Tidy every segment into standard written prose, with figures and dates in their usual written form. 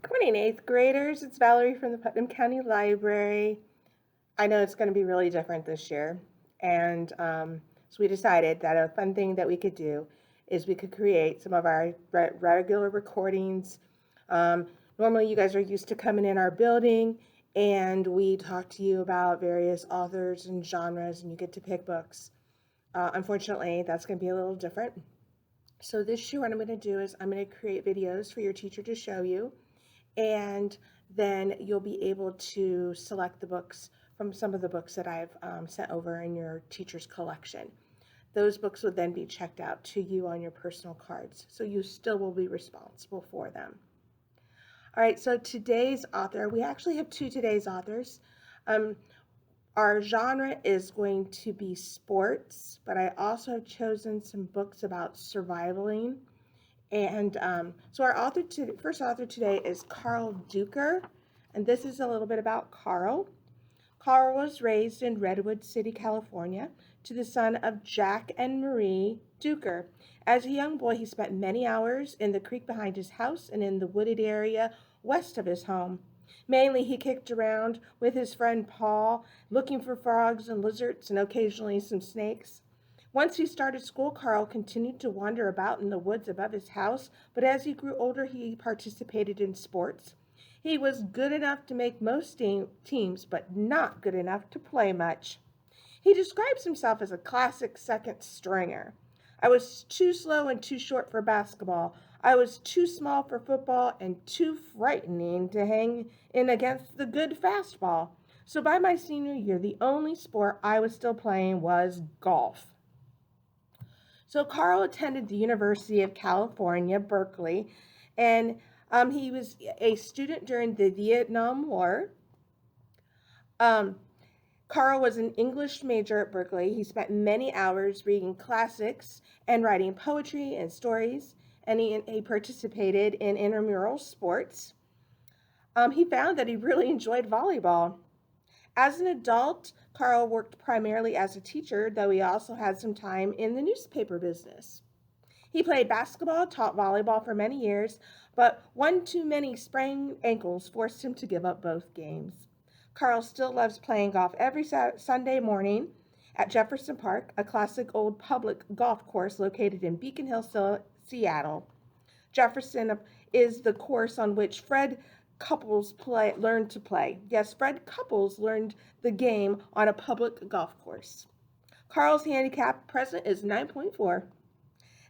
Good morning, 8th graders. It's Valerie from the Putnam County Library. I know it's going to be really different this year. And so we decided that a fun thing that we could do is we could create some of our regular recordings. Normally, you guys are used to coming in our building and we talk to you about various authors and genres, and you get to pick books. Unfortunately, that's going to be a little different. So this year, what I'm going to do is I'm going to create videos for your teacher to show you, and then you'll be able to select the books from some of the books that I've sent over in your teacher's collection. Those books will then be checked out to you on your personal cards, so you still will be responsible for them. All right, so today's author, we actually have today's authors. Our genre is going to be sports, but I also have chosen some books about surviving. And so our first author today is Karl Duker, and this is a little bit about Karl. Karl was raised in Redwood City, California, to the son of Jack and Marie Duker. As a young boy, he spent many hours in the creek behind his house and in the wooded area west of his home. Mainly, he kicked around with his friend Paul, looking for frogs and lizards and occasionally some snakes. Once he started school, Karl continued to wander about in the woods above his house, but as he grew older, he participated in sports. He was good enough to make most teams, but not good enough to play much. He describes himself as a classic second stringer. I was too slow and too short for basketball. I was too small for football and too frightening to hang in against the good fastball. So by my senior year, the only sport I was still playing was golf. So Karl attended the University of California, Berkeley, and he was a student during the Vietnam War. Karl was an English major at Berkeley. He spent many hours reading classics and writing poetry and stories, and he participated in intramural sports. He found that he really enjoyed volleyball. As an adult, Karl worked primarily as a teacher, though he also had some time in the newspaper business. He played basketball, taught volleyball for many years, but one too many sprained ankles forced him to give up both games. Karl still loves playing golf every Sunday morning at Jefferson Park, a classic old public golf course located in Beacon Hill, Seattle. Jefferson is the course on which Fred Couples learned to play. Yes, Fred Couples learned the game on a public golf course. Karl's handicap present is 9.4.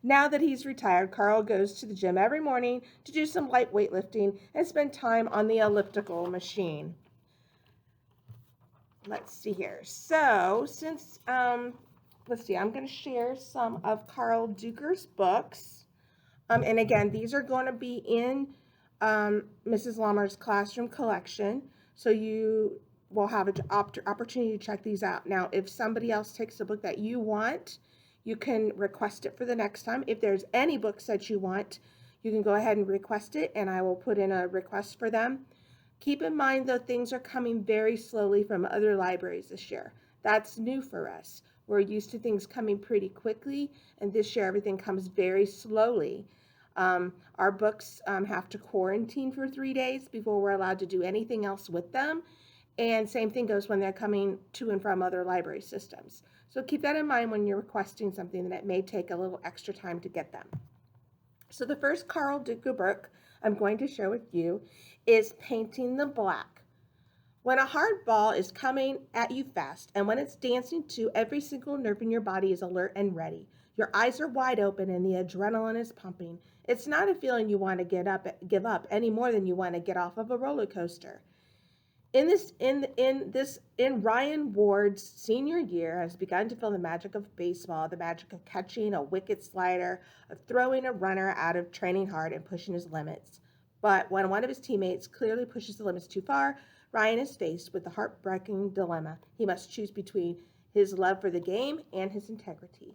Now that he's retired, Karl goes to the gym every morning to do some light weightlifting and spend time on the elliptical machine. Let's see here. So, let's see, I'm going to share some of Karl Duker's books. And again, these are going to be in Mrs. Lammer's classroom collection, so you will have an opportunity to check these out. Now, if somebody else takes a book that you want, you can request it for the next time. If there's any books that you want, you can go ahead and request it, and I will put in a request for them. Keep in mind, though, things are coming very slowly from other libraries this year. That's new for us. We're used to things coming pretty quickly, and this year everything comes very slowly. Our books have to quarantine for 3 days before we're allowed to do anything else with them. And same thing goes when they're coming to and from other library systems. So keep that in mind when you're requesting something, that it may take a little extra time to get them. So the first Karl Duker book I'm going to share with you is Painting the Black. When a hard ball is coming at you fast, and when it's dancing too, every single nerve in your body is alert and ready. Your eyes are wide open and the adrenaline is pumping. It's not a feeling you want to give up any more than you want to get off of a roller coaster. In Ryan Ward's senior year has begun to feel the magic of baseball, the magic of catching a wicked slider, of throwing a runner out of training hard and pushing his limits. But when one of his teammates clearly pushes the limits too far, Ryan is faced with the heartbreaking dilemma. He must choose between his love for the game and his integrity.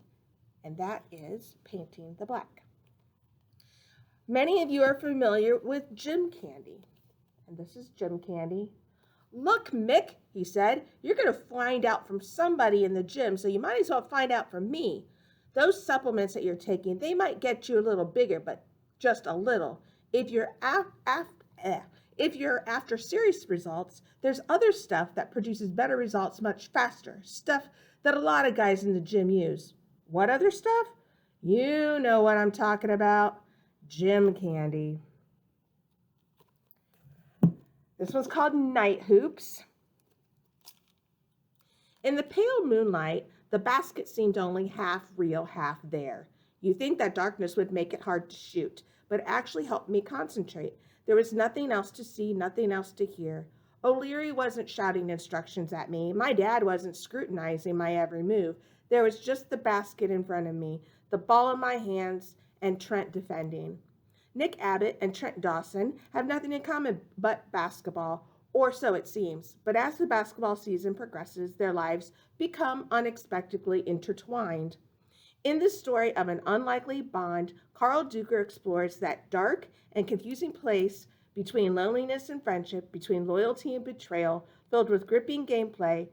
And that is Painting the Black. Many of you are familiar with gym candy. And this is gym candy. Look, Mick, he said, you're going to find out from somebody in the gym, so you might as well find out from me. Those supplements that you're taking, they might get you a little bigger, but just a little. If you're eh. If you're after serious results, there's other stuff that produces better results much faster. Stuff that a lot of guys in the gym use. What other stuff? You know what I'm talking about. Gym candy. This one's called Night Hoops. In the pale moonlight, the basket seemed only half real, half there. You think that darkness would make it hard to shoot, but it actually helped me concentrate. There was nothing else to see, nothing else to hear. O'Leary wasn't shouting instructions at me. My dad wasn't scrutinizing my every move. There was just the basket in front of me, the ball in my hands, and Trent defending. Nick Abbott and Trent Dawson have nothing in common but basketball, or so it seems. But as the basketball season progresses, their lives become unexpectedly intertwined. In this story of an unlikely bond, Karl Duker explores that dark and confusing place between loneliness and friendship, between loyalty and betrayal, filled with gripping gameplay.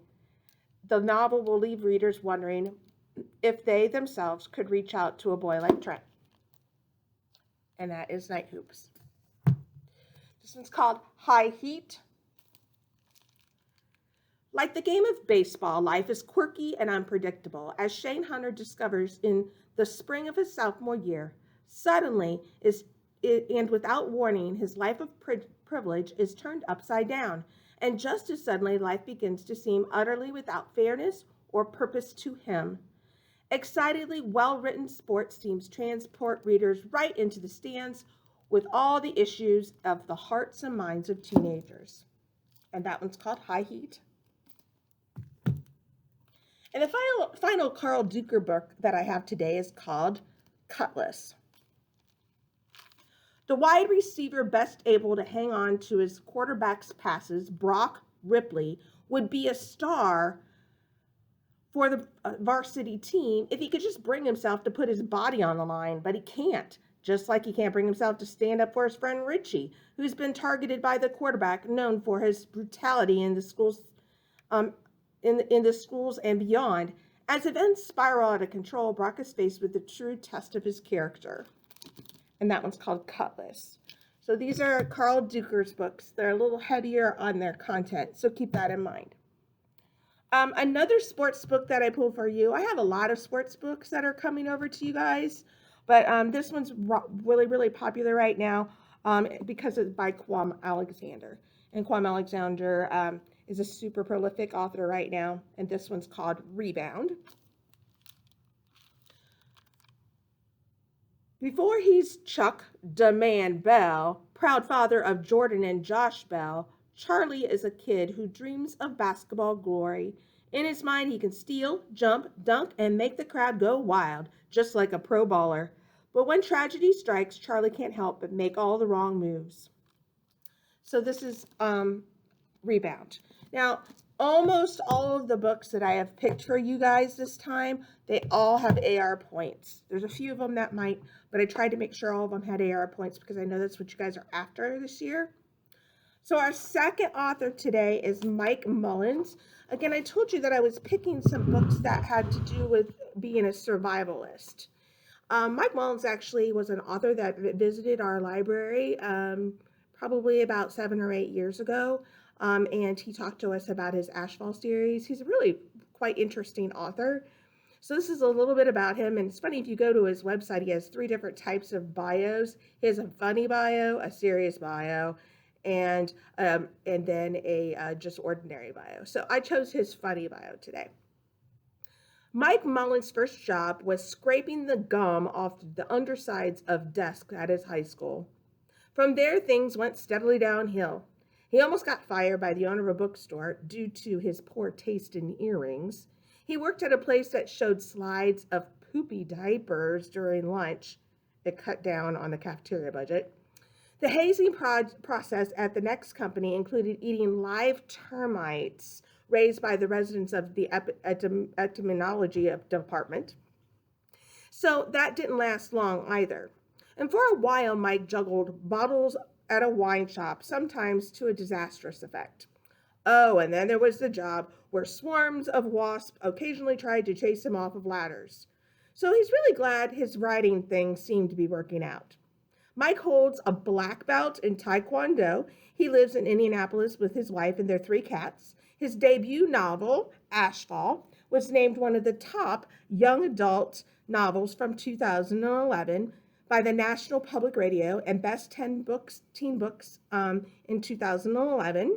The novel will leave readers wondering if they themselves could reach out to a boy like Trent. And that is Night Hoops. This one's called High Heat. Like the game of baseball, life is quirky and unpredictable, as Shane Hunter discovers in the spring of his sophomore year. Suddenly, and without warning, his life of privilege is turned upside down, and just as suddenly, life begins to seem utterly without fairness or purpose to him. Excitedly well-written sports teams transport readers right into the stands with all the issues of the hearts and minds of teenagers. And that one's called High Heat. And the final Karl Duker book that I have today is called Cutlass. The wide receiver best able to hang on to his quarterback's passes, Brock Ripley, would be a star for the varsity team if he could just bring himself to put his body on the line, but he can't. Just like he can't bring himself to stand up for his friend Richie, who's been targeted by the quarterback, known for his brutality in the schools, in the schools and beyond. As events spiral out of control, Brock is faced with the true test of his character, and that one's called Cutlass. So these are Karl Duker's books. They're a little heavier on their content, so keep that in mind. Another sports book that I pulled for you, I have a lot of sports books that are coming over to you guys, but this one's really, really popular right now because it's by Kwame Alexander. And Kwame Alexander is a super prolific author right now, and this one's called Rebound. Before he's Chuck "Da Man" Bell, proud father of Jordan and Josh Bell, Charlie is a kid who dreams of basketball glory. In his mind, he can steal, jump, dunk, and make the crowd go wild, just like a pro baller. But when tragedy strikes, Charlie can't help but make all the wrong moves. So this is Rebound. Now, almost all of the books that I have picked for you guys this time, they all have AR points. There's a few of them that might, but I tried to make sure all of them had AR points because I know that's what you guys are after this year. So our second author today is Mike Mullins. Again, I told you that I was picking some books that had to do with being a survivalist. Mike Mullins actually was an author that visited our library probably about 7 or 8 years ago, and he talked to us about his Ashfall series. He's a really quite interesting author. So this is a little bit about him, and it's funny, if you go to his website, he has 3 different types of bios. He has a funny bio, a serious bio, and then a just ordinary bio. So I chose his funny bio today. Mike Mullins' first job was scraping the gum off the undersides of desks at his high school. From there, things went steadily downhill. He almost got fired by the owner of a bookstore due to his poor taste in earrings. He worked at a place that showed slides of poopy diapers during lunch. It cut down on the cafeteria budget. The hazing process at the next company included eating live termites raised by the residents of the etymology department. So that didn't last long either. And for a while, Mike juggled bottles at a wine shop, sometimes to a disastrous effect. Oh, and then there was the job where swarms of wasps occasionally tried to chase him off of ladders. So he's really glad his writing thing seemed to be working out. Mike holds a black belt in Taekwondo. He lives in Indianapolis with his wife and their three cats. His debut novel, Ashfall, was named one of the top young adult novels from 2011 by the National Public Radio and Best Teen Books in 2011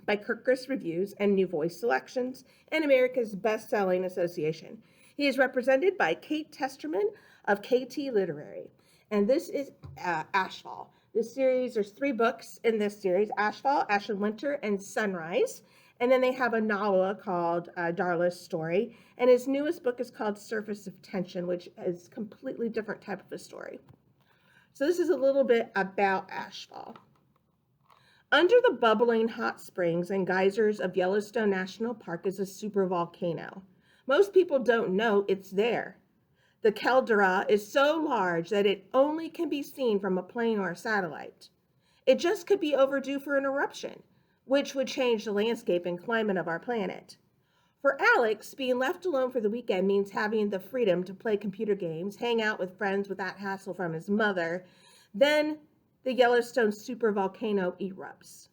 by Kirkus Reviews and New Voice Selections and America's Best-Selling Association. He is represented by Kate Testerman of KT Literary. And this is Ashfall. This series, there's 3 books in this series: Ashfall, Ash and Winter, and Sunrise. And then they have a novel called Darla's Story. And his newest book is called Surface of Tension, which is a completely different type of a story. So this is a little bit about Ashfall. Under the bubbling hot springs and geysers of Yellowstone National Park is a supervolcano. Most people don't know it's there. The caldera is so large that it only can be seen from a plane or a satellite. It just could be overdue for an eruption, which would change the landscape and climate of our planet. For Alex, being left alone for the weekend means having the freedom to play computer games, hang out with friends without hassle from his mother. Then the Yellowstone supervolcano erupts,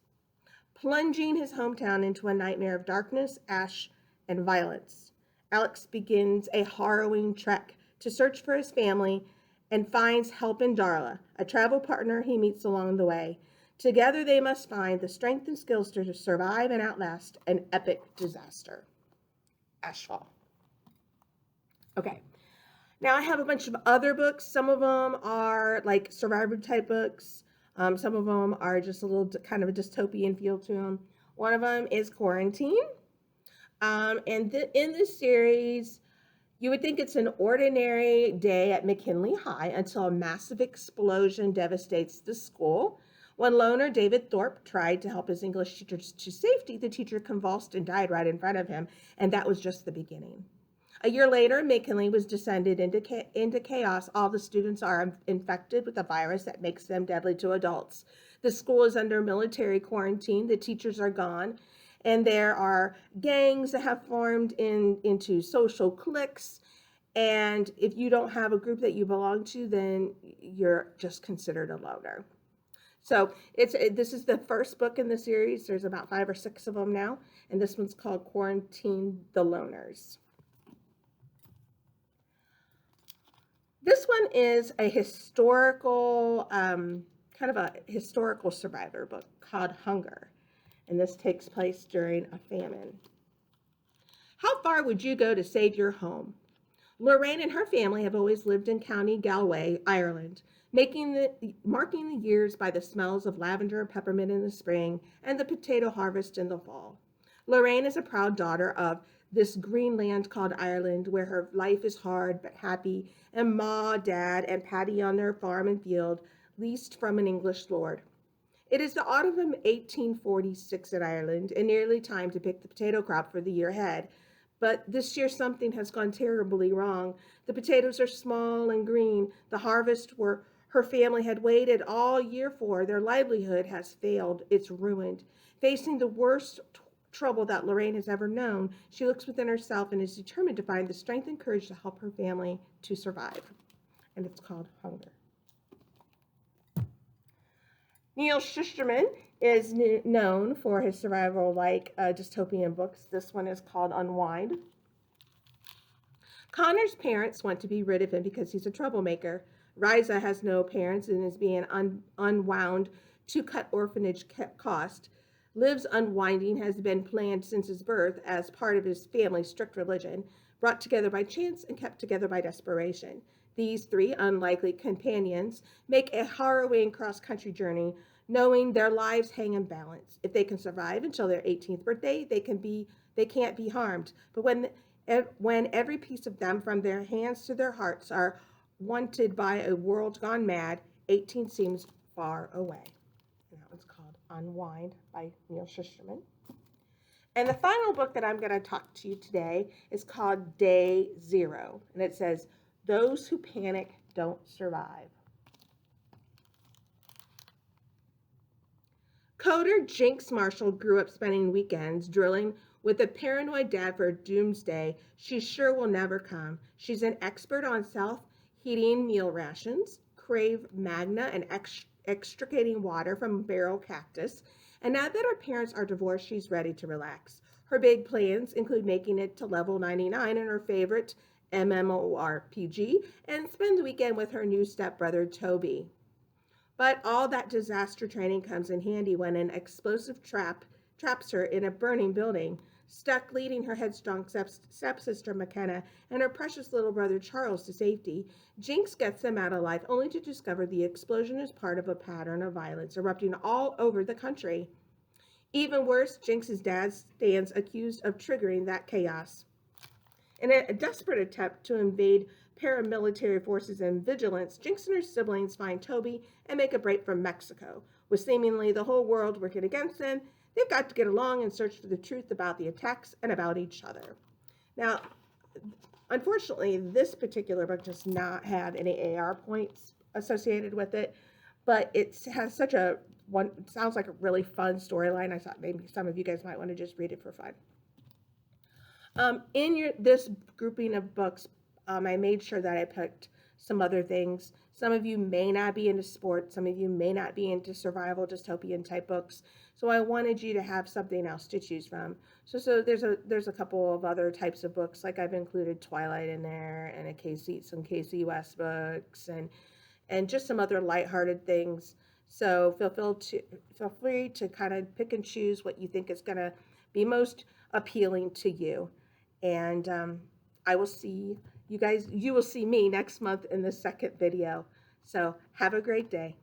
plunging his hometown into a nightmare of darkness, ash, and violence. Alex begins a harrowing trek to search for his family and finds help in Darla, a travel partner he meets along the way. Together they must find the strength and skills to survive and outlast an epic disaster. Ashfall. Okay. Now I have a bunch of other books. Some of them are like survivor type books. Some of them are just a little kind of a dystopian feel to them. One of them is Quarantine. In this series, you would think it's an ordinary day at McKinley High until a massive explosion devastates the school. When loner David Thorpe tried to help his English teacher to safety, the teacher convulsed and died right in front of him, and that was just the beginning. A year later, McKinley was descended into chaos. All the students are infected with a virus that makes them deadly to adults. The school is under military quarantine. The teachers are gone. And there are gangs that have formed into social cliques. And if you don't have a group that you belong to, then you're just considered a loner. So this is the first book in the series. There's about 5 or 6 of them now. And this one's called Quarantine the Loners. This one is a historical, kind of a historical survivor book called Hunger. And this takes place during a famine. How far would you go to save your home? Lorraine and her family have always lived in County Galway, Ireland, marking the years by the smells of lavender and peppermint in the spring and the potato harvest in the fall. Lorraine is a proud daughter of this green land called Ireland, where her life is hard but happy, and Ma, Dad, and Patty on their farm and field, leased from an English lord. It is the autumn of 1846 in Ireland, and nearly time to pick the potato crop for the year ahead. But this year something has gone terribly wrong. The potatoes are small and green. The harvest where her family had waited all year for, their livelihood has failed. It's ruined. Facing the worst trouble that Lorraine has ever known, she looks within herself and is determined to find the strength and courage to help her family to survive. And it's called Hunger. Neil Shusterman is known for his survival-like dystopian books. This one is called Unwind. Connor's parents want to be rid of him because he's a troublemaker. Riza has no parents and is being unwound to cut orphanage cost. Liv's unwinding has been planned since his birth as part of his family's strict religion, brought together by chance and kept together by desperation. These 3 unlikely companions make a harrowing cross-country journey, knowing their lives hang in balance. If they can survive until their 18th birthday, they can't be harmed. But when every piece of them, from their hands to their hearts, are wanted by a world gone mad, 18 seems far away. And that one's called Unwind by Neil Shusterman. And the final book that I'm going to talk to you today is called Day Zero. And it says, "Those who panic don't survive." Coder Jinx Marshall grew up spending weekends drilling with a paranoid dad for a doomsday she sure will never come. She's an expert on self-heating meal rations, crave magna and extricating water from barrel cactus. And now that her parents are divorced, she's ready to relax. Her big plans include making it to level 99 in her favorite MMORPG and spend the weekend with her new stepbrother Toby. But all that disaster training comes in handy when an explosive traps her in a burning building, stuck leading her headstrong stepsister McKenna and her precious little brother Charles to safety. Jinx gets them out alive only to discover the explosion is part of a pattern of violence erupting all over the country. Even worse, Jinx's dad stands accused of triggering that chaos. In a desperate attempt to invade paramilitary forces and vigilance, Jinx and her siblings find Toby and make a break for Mexico. With seemingly the whole world working against them, they've got to get along and search for the truth about the attacks and about each other. Now, unfortunately, this particular book does not have any AR points associated with it, but it has such a sounds like a really fun storyline. I thought maybe some of you guys might want to just read it for fun. In this grouping of books, I made sure that I picked some other things. Some of you may not be into sports. Some of you may not be into survival dystopian type books. So I wanted you to have something else to choose from. So there's a couple of other types of books. Like I've included Twilight in there, and some Casey West books, and just some other lighthearted things. So feel free to kind of pick and choose what you think is going to be most appealing to you. And I will see you guys, you will see me next month in the second video. So have a great day.